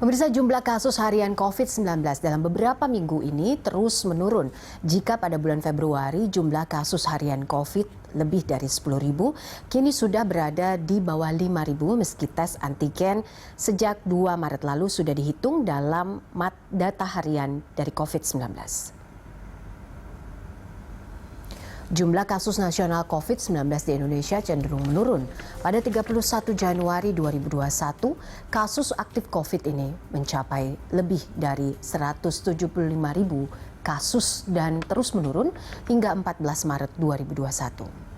Pemirsa, jumlah kasus harian COVID-19 dalam beberapa minggu ini terus menurun. Jika pada bulan Februari jumlah kasus harian COVID lebih dari 10.000, kini sudah berada di bawah 5.000 meski tes antigen sejak 2 Maret lalu sudah dihitung dalam data harian dari COVID-19. Jumlah kasus nasional COVID-19 di Indonesia cenderung menurun. Pada 31 Januari 2021, kasus aktif COVID ini mencapai lebih dari 175.000 kasus dan terus menurun hingga 14 Maret 2021.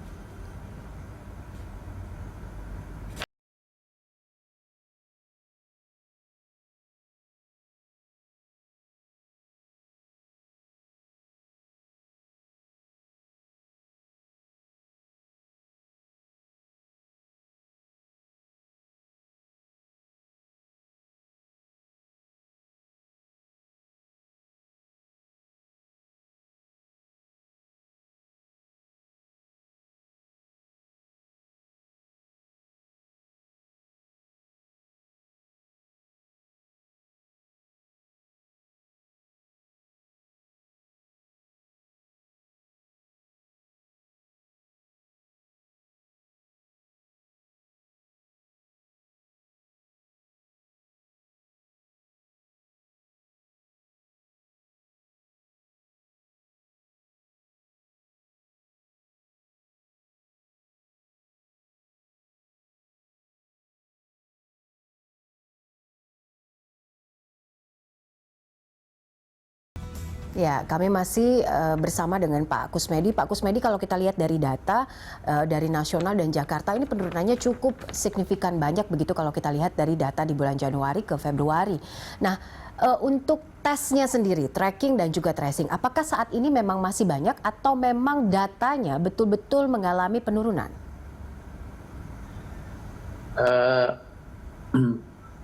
Ya, kami masih bersama dengan Pak Kusmedi. Pak Kusmedi, kalau kita lihat dari data dari nasional dan Jakarta, ini penurunannya cukup signifikan banyak begitu kalau kita lihat dari data di bulan Januari ke Februari. Nah, untuk tesnya sendiri, tracking dan juga tracing, apakah saat ini memang masih banyak atau memang datanya betul-betul mengalami penurunan?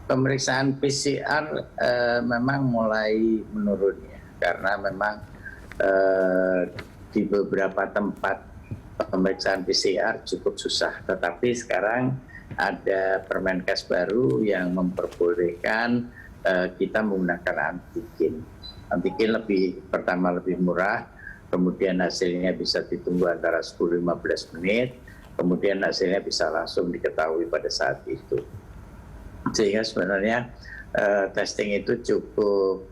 Pemeriksaan PCR memang mulai menurun ya, karena memang di beberapa tempat pemeriksaan PCR cukup susah. Tetapi sekarang ada Permenkes baru yang memperbolehkan kita menggunakan antigen. Antigen pertama lebih murah, kemudian hasilnya bisa ditunggu antara 10-15 menit, kemudian hasilnya bisa langsung diketahui pada saat itu. Sehingga sebenarnya testing itu cukup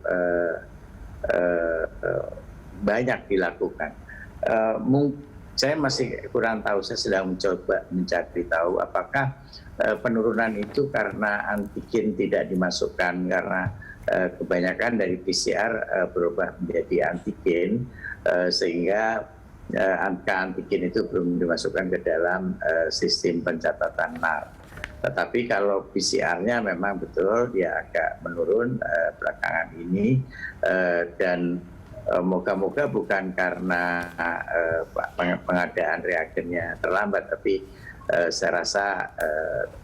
banyak dilakukan. Saya masih kurang tahu, saya sedang mencoba mencari tahu apakah penurunan itu karena antigen tidak dimasukkan, karena kebanyakan dari PCR berubah menjadi antigen, sehingga angka antigen itu belum dimasukkan ke dalam sistem pencatatan NAR. Tetapi kalau PCR-nya memang betul dia agak menurun belakangan ini, dan moga-moga bukan karena pengadaan reagennya terlambat, tapi saya rasa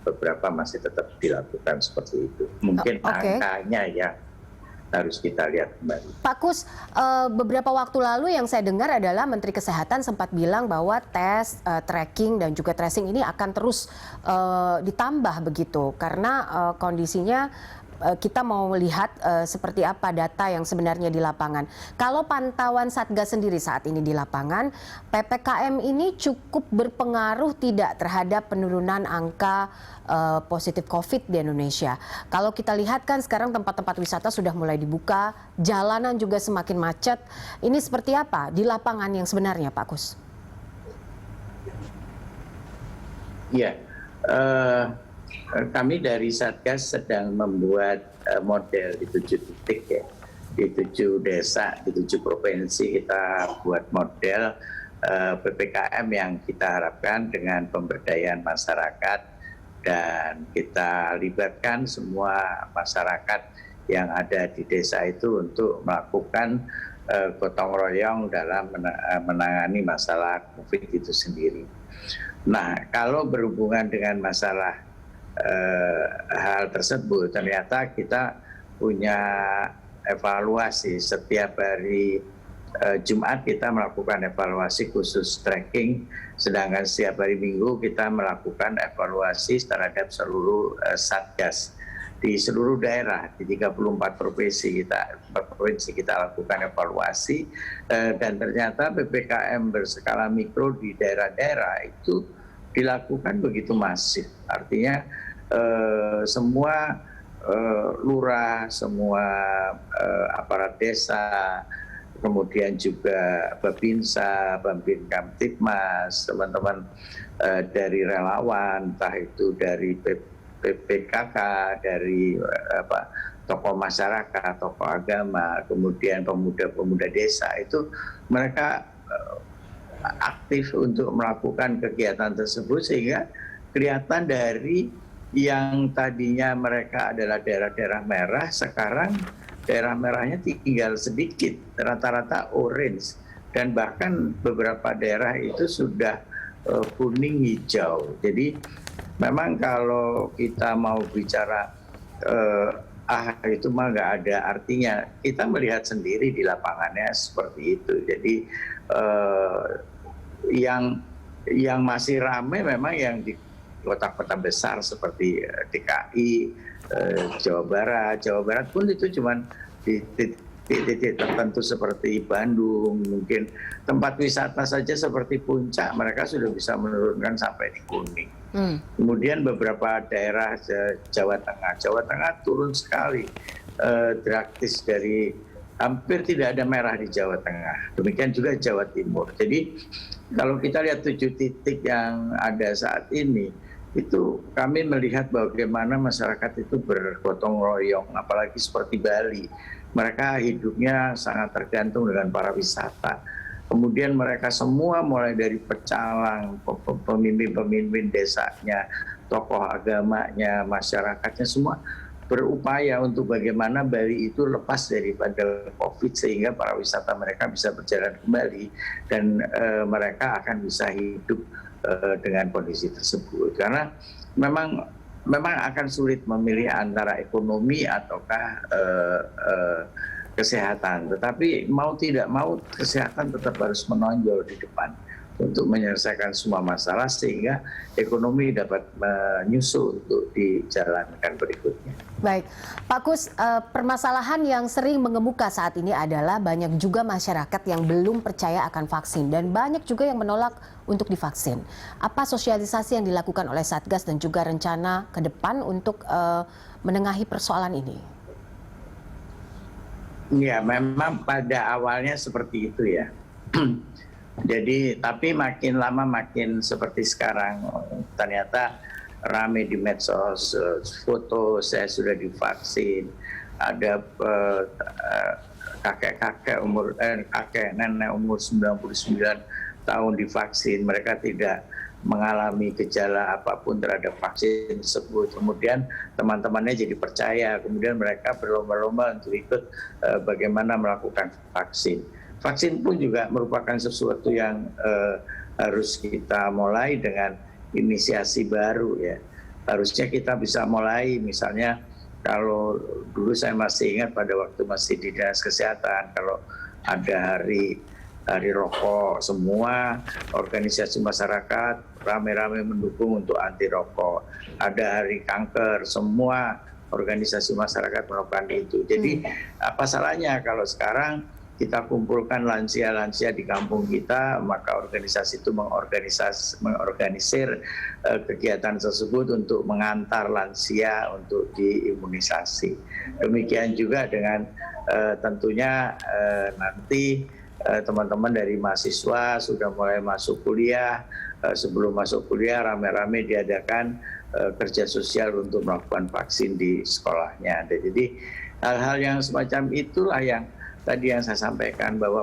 beberapa masih tetap dilakukan seperti itu. Mungkin angkanya yang harus kita lihat kembali. Pak Kus, beberapa waktu lalu yang saya dengar adalah Menteri Kesehatan sempat bilang bahwa tes, tracking dan juga tracing ini akan terus ditambah begitu karena kondisinya kita mau melihat seperti apa data yang sebenarnya di lapangan. Kalau pantauan Satgas sendiri saat ini di lapangan, PPKM ini cukup berpengaruh tidak terhadap penurunan angka positif COVID di Indonesia. Kalau kita lihat kan sekarang tempat-tempat wisata sudah mulai dibuka, jalanan juga semakin macet. Ini seperti apa di lapangan yang sebenarnya, Pak Kus? Iya. Kami dari Satgas sedang membuat model di 7 titik ya, di 7 desa, di 7 provinsi kita buat model PPKM yang kita harapkan dengan pemberdayaan masyarakat, dan kita libatkan semua masyarakat yang ada di desa itu untuk melakukan gotong royong dalam menangani masalah COVID itu sendiri. Nah, kalau berhubungan dengan masalah hal tersebut, ternyata kita punya evaluasi setiap hari Jumat kita melakukan evaluasi khusus tracking, sedangkan setiap hari Minggu kita melakukan evaluasi terhadap seluruh Satgas di seluruh daerah di 34 provinsi kita lakukan evaluasi dan ternyata PPKM berskala mikro di daerah-daerah itu dilakukan begitu masif. Artinya semua lurah, semua aparat desa, kemudian juga Babinsa, Bambin Kamtipmas, teman-teman dari relawan, entah itu dari PKK, dari tokoh masyarakat, tokoh agama, kemudian pemuda-pemuda desa, itu mereka aktif untuk melakukan kegiatan tersebut sehingga kelihatan dari yang tadinya mereka adalah daerah-daerah merah, sekarang daerah merahnya tinggal sedikit, rata-rata orange, dan bahkan beberapa daerah itu sudah kuning hijau. Jadi memang kalau kita mau bicara itu mah nggak ada artinya. Kita melihat sendiri di lapangannya seperti itu. Jadi yang masih ramai memang yang di kota-kota besar seperti DKI, Jawa Barat pun itu cuma di titik tertentu seperti Bandung, mungkin tempat wisata saja seperti Puncak mereka sudah bisa menurunkan sampai di kuning. Kemudian beberapa daerah Jawa Tengah turun sekali drastis, dari hampir tidak ada merah di Jawa Tengah. Demikian juga Jawa Timur. Jadi kalau kita lihat 7 titik yang ada saat ini, itu kami melihat bagaimana masyarakat itu bergotong royong, apalagi seperti Bali. Mereka hidupnya sangat tergantung dengan para wisata. Kemudian mereka semua mulai dari pecalang, pemimpin-pemimpin desanya, tokoh agamanya, masyarakatnya semua berupaya untuk bagaimana Bali itu lepas daripada COVID sehingga para wisata mereka bisa berjalan kembali dan mereka akan bisa hidup dengan kondisi tersebut. Karena memang akan sulit memilih antara ekonomi ataukah kesehatan. Tetapi mau tidak mau kesehatan tetap harus menonjol di depan untuk menyelesaikan semua masalah sehingga ekonomi dapat menyusul untuk dijalankan berikutnya. Baik, Pak Kus, permasalahan yang sering mengemuka saat ini adalah banyak juga masyarakat yang belum percaya akan vaksin dan banyak juga yang menolak untuk divaksin. Apa sosialisasi yang dilakukan oleh Satgas dan juga rencana ke depan untuk menengahi persoalan ini? Ya, memang pada awalnya seperti itu ya. Jadi, tapi makin lama makin seperti sekarang. Ternyata ramai di medsos, foto saya sudah divaksin, ada kakek nenek umur 99 tahun divaksin, mereka tidak mengalami gejala apapun terhadap vaksin tersebut. Kemudian teman-temannya jadi percaya, kemudian mereka berlomba-lomba untuk ikut bagaimana melakukan vaksin. Vaksin pun juga merupakan sesuatu yang harus kita mulai dengan inisiasi baru ya. Harusnya kita bisa mulai, misalnya kalau dulu saya masih ingat pada waktu masih di Dinas Kesehatan, kalau ada hari rokok, semua organisasi masyarakat rame-rame mendukung untuk anti rokok. Ada hari kanker, semua organisasi masyarakat melakukan itu. Jadi apa salahnya kalau sekarang kita kumpulkan lansia-lansia di kampung kita, maka organisasi itu mengorganisir kegiatan tersebut untuk mengantar lansia untuk diimunisasi. Demikian juga dengan tentunya nanti teman-teman dari mahasiswa sudah mulai masuk kuliah. Sebelum masuk kuliah rame-rame diadakan kerja sosial untuk melakukan vaksin di sekolahnya. Jadi hal-hal yang semacam itulah yang tadi yang saya sampaikan, bahwa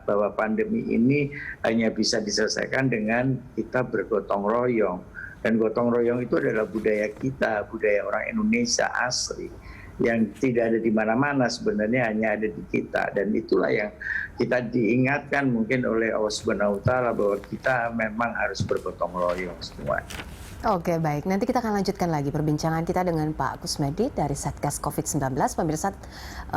bahwa pandemi ini hanya bisa diselesaikan dengan kita bergotong royong. Dan gotong royong itu adalah budaya kita, budaya orang Indonesia asli. yang tidak ada di mana-mana sebenarnya hanya ada di kita, dan itulah yang kita diingatkan mungkin oleh Allah Subhanahu wa taala bahwa kita memang harus bergotong royong semua. Oke, baik. Nanti kita akan lanjutkan lagi perbincangan kita dengan Pak Kusmedi dari Satgas COVID-19. Pemirsa,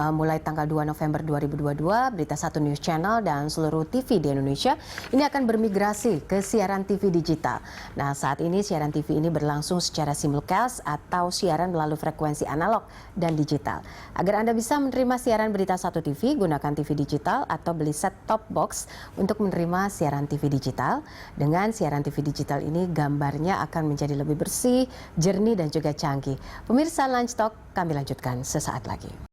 mulai tanggal 2 November 2022, Berita Satu News Channel dan seluruh TV di Indonesia ini akan bermigrasi ke siaran TV digital. Nah, saat ini siaran TV ini berlangsung secara simulcast atau siaran melalui frekuensi analog dan digital. Agar Anda bisa menerima siaran Berita Satu TV, gunakan TV digital atau beli set-top box untuk menerima siaran TV digital. Dengan siaran TV digital ini, gambarnya akan menjadi lebih bersih, jernih, dan juga canggih. Pemirsa Lunch Talk, kami lanjutkan sesaat lagi.